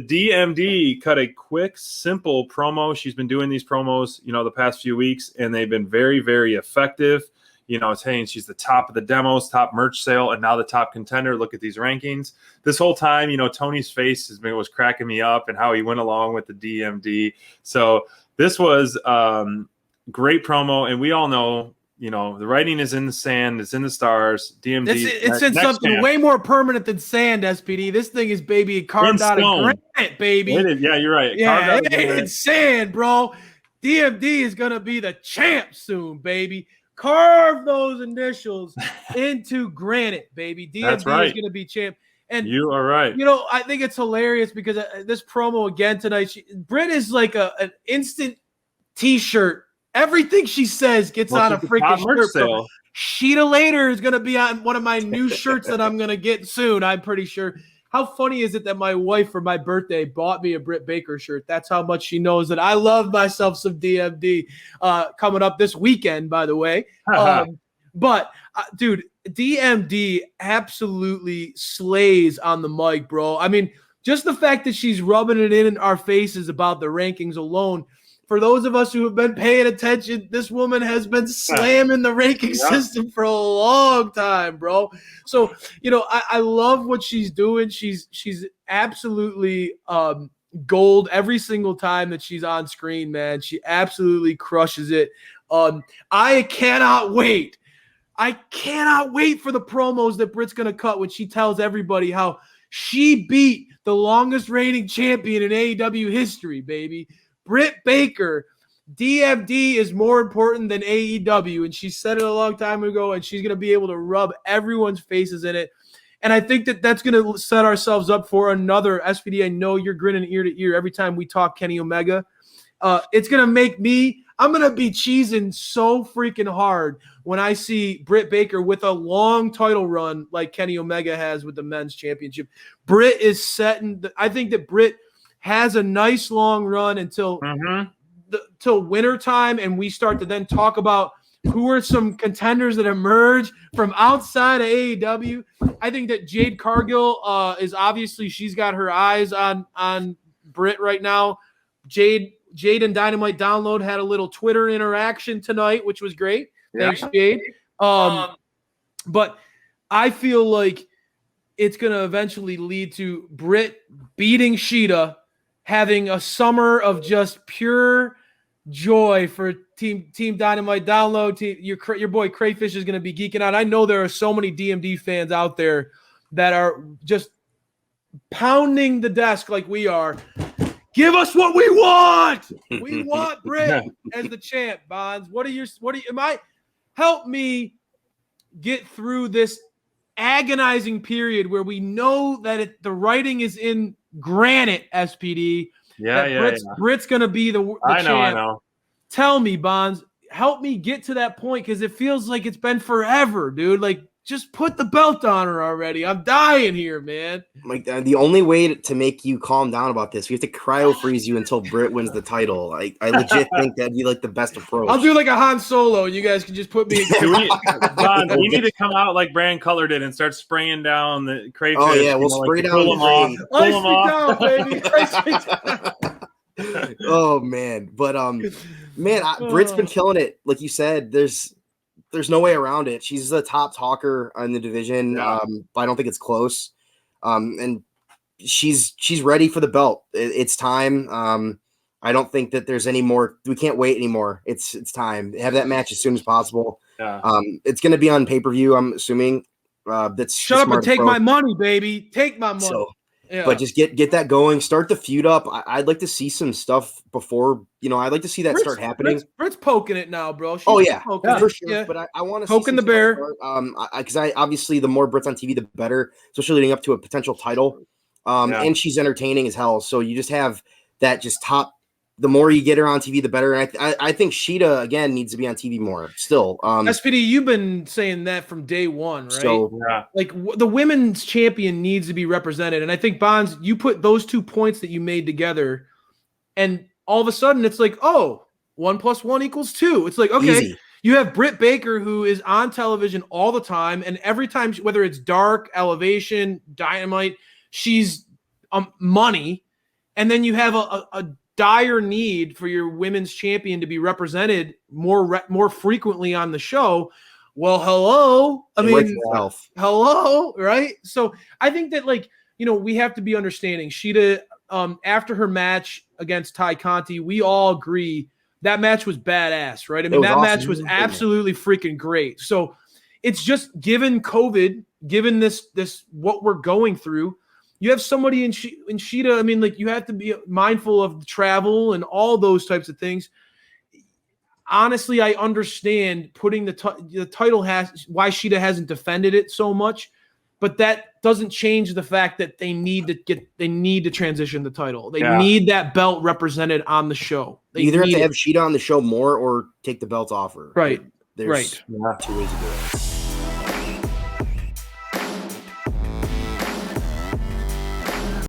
DMD cut a quick, simple promo. She's been doing these promos, the past few weeks, and they've been very, very effective. Saying she's the top of the demos, top merch sale, and now the top contender. Look at these rankings. This whole time, Tony's face was cracking me up, and how he went along with the DMD. So this was great promo, and we all know, the writing is in the sand, it's in the stars. DMD, it's in something way more permanent than sand. SPD, this thing is carved out of granite, baby. Yeah, you're right. Yeah, it's sand, bro. DMD is gonna be the champ soon, baby. Carve those initials into granite, baby. DMD is going to be champ. And you are right. I think it's hilarious because this promo again tonight, Britt is like an instant T-shirt. Everything she says gets on a freaking shirt. Sale. Shida-Later is going to be on one of my new shirts that I'm going to get soon, I'm pretty sure. How funny is it that my wife for my birthday bought me a Britt Baker shirt? That's how much she knows that I love myself some DMD coming up this weekend, by the way. But, dude, DMD absolutely slays on the mic, bro. I mean, just the fact that she's rubbing it in our faces about the rankings alone, for those of us who have been paying attention, this woman has been slamming the ranking system for a long time, bro. So, I love what she's doing. She's absolutely gold every single time that she's on screen, man. She absolutely crushes it. I cannot wait. I cannot wait for the promos that Britt's going to cut when she tells everybody how she beat the longest reigning champion in AEW history, baby. Britt Baker, DMD is more important than AEW, and she said it a long time ago, and she's going to be able to rub everyone's faces in it. And I think that that's going to set ourselves up for another SPD. I know you're grinning ear to ear every time we talk Kenny Omega. It's going to make I'm going to be cheesing so freaking hard when I see Britt Baker with a long title run like Kenny Omega has with the men's championship. Britt is I think that Britt has a nice long run until winter time, and we start to then talk about who are some contenders that emerge from outside of AEW. I think that Jade Cargill is obviously, she's got her eyes on Britt right now. Jade and Dynamite Download had a little Twitter interaction tonight, which was great. Thanks, Jade. But I feel like it's going to eventually lead to Britt beating Shida, having a summer of just pure joy for Team Dynamite Download. Your boy Crayfish is going to be geeking out. I know there are so many DMD fans out there that are just pounding the desk like we are. Give us what we want. We want Britt as the champ, Bonds. Help me get through this agonizing period where we know that the writing is in granite, SPD. Britt's going to be the champ. I know. Tell me, Bonds, help me get to that point because it feels like it's been forever, dude. Like, just put the belt on her already. I'm dying here, man. Like the only way to make you calm down about this, we have to cryo freeze you until Britt wins the title. I legit think that'd be like the best approach. I'll do like a Han Solo, and you guys can just put me in. You need to come out like Brand Color did and start spraying down the crayfish. Oh yeah, we'll spray down pull them off. Ice me down, baby. Ice me down. Oh man, but Britt's been killing it. Like you said, there's no way around it. She's the top talker in the division. But I don't think it's close. And she's ready for the belt. It's time. I don't think that there's any more. We can't wait anymore. It's time. Have that match as soon as possible. Yeah. It's going to be on pay-per-view, I'm assuming. That's shut up and take my money, baby. Take my money. So, but just get that going. Start the feud up. I'd like to see some stuff before. I'd like to see that start happening. Britt's poking it now, bro. For sure. Yeah. But I want to poking the bear. Because obviously the more Britt's on TV, the better. Especially leading up to a potential title. And she's entertaining as hell. So you just have that just top. The more you get her on TV, the better. And I think Shida again needs to be on TV more. Still, SPD, you've been saying that from day one, right? So like the women's champion needs to be represented, and I think Bonds, you put those 2 points that you made together, and all of a sudden it's like, 1 + 1 = 2. It's like, okay, easy. You have Britt Baker who is on television all the time, and every time, whether it's Dark, Elevation, Dynamite, she's money. and then you have a dire need for your women's champion to be represented more frequently on the show. Well, hello. I mean, hello, right? So I think that, like, you know, we have to be understanding. Shida, after her match against Ty Conti, we all agree that match was badass, right? I mean, that awesome. Match was absolutely freaking great. So it's just, given COVID, given this what we're going through, you have somebody in Shida. I mean, like, you have to be mindful of the travel and all those types of things. Honestly, I understand putting the title why Shida hasn't defended it so much, but that doesn't change the fact that they need to transition the title. They need that belt represented on the show. They either have to have Shida on the show more or take the belt off her. Right. There's 2 ways to do it.